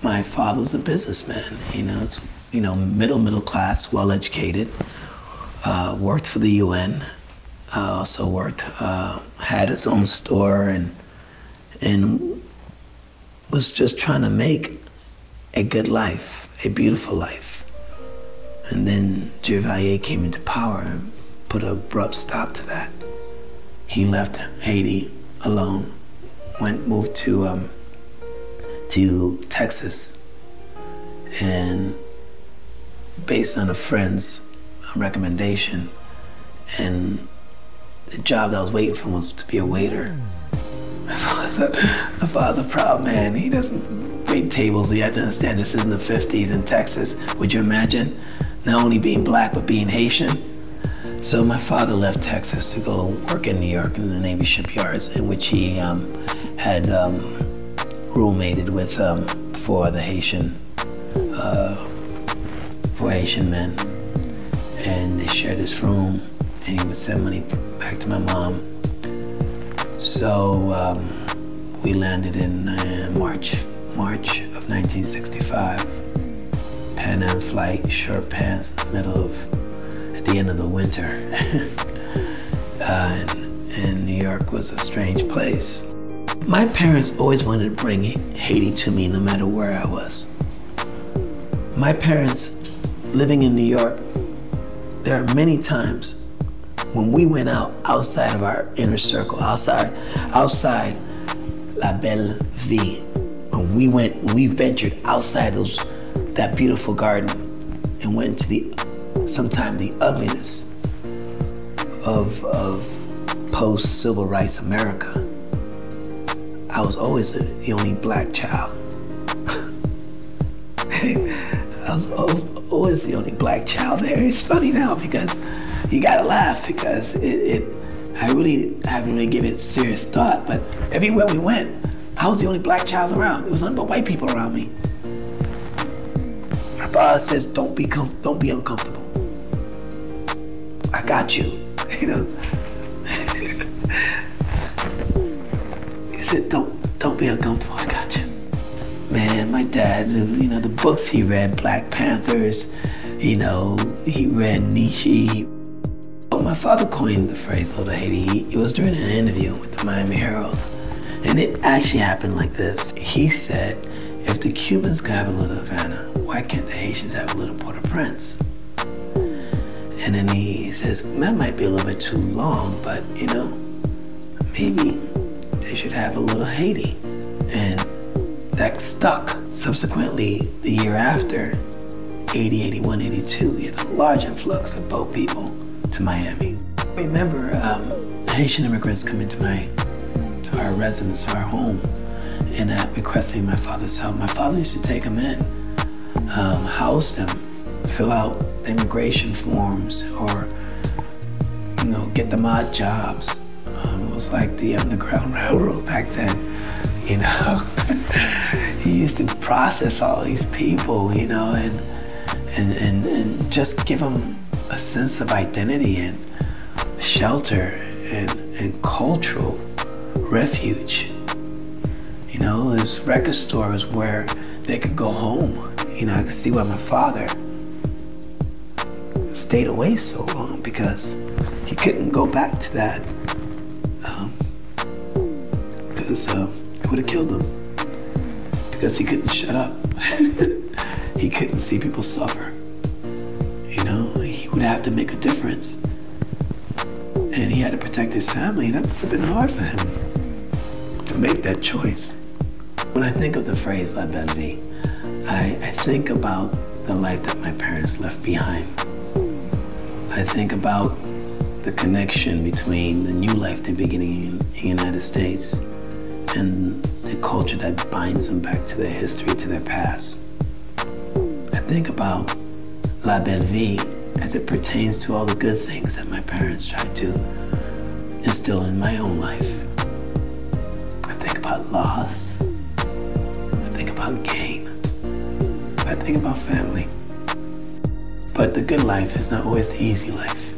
my father was a businessman. Middle class, well educated. Worked for the UN. Also had his own store and was just trying to make a good life, a beautiful life. And then Duvalier came into power and put an abrupt stop to that. He left Haiti alone, moved to Texas, and based on a friend's recommendation, and the job that I was waiting for was to be a waiter. My father's a proud man. He doesn't wait tables. You have to understand this is in the 50s in Texas. Would you imagine not only being black but being Haitian? So my father left Texas to go work in New York in the Navy shipyards, in which he had roommated with four Haitian men, and they shared this room, and he would send money back to my mom. So we landed in March of 1965. Pan Am flight, short pants, at the end of the winter. And New York was a strange place. My parents always wanted to bring Haiti to me no matter where I was. My parents, living in New York, there are many times when we went outside of our inner circle, outside La Belle Vie, when we ventured outside that beautiful garden and went into sometimes the ugliness of post-civil rights America. I was always the only black child. I was always the only black child there. It's funny now because you gotta laugh, because I really haven't really given it serious thought, but everywhere we went, I was the only black child around. It was nothing but white people around me. My father says, don't be uncomfortable. I got you, you know. He said, don't be uncomfortable, I got you. Man, my dad, the books he read, Black Panthers, he read Nietzsche. My father coined the phrase Little Haiti. It was during an interview with the Miami Herald. And it actually happened like this. He said, if the Cubans could have a little Havana, why can't the Haitians have a little Port-au-Prince? And then he says, that might be a little bit too long, but maybe they should have a little Haiti. And that stuck. Subsequently, the year after, 80, 81, 82, we had a large influx of boat people to Miami. I remember Haitian immigrants come into our residence, our home, and requesting my father's help. My father used to take them in, house them, fill out the immigration forms, or get them odd jobs. It was like the Underground Railroad back then, He used to process all these people, and just give them a sense of identity and shelter and cultural refuge. This record store was where they could go home. I could see why my father stayed away so long, because he couldn't go back to that, because it would have killed him, because he couldn't shut up. He couldn't see people suffer. He would have to make a difference, and he had to protect his family. That must have been hard for him to make that choice. When I think of the phrase La Belle Vie, I think about the life that my parents left behind. I think about the connection between the new life they're beginning in the United States and the culture that binds them back to their history, to their past. I think about La Belle Vie as it pertains to all the good things that my parents tried to instill in my own life. I think about loss. I think about gain. I think about family. But the good life is not always the easy life.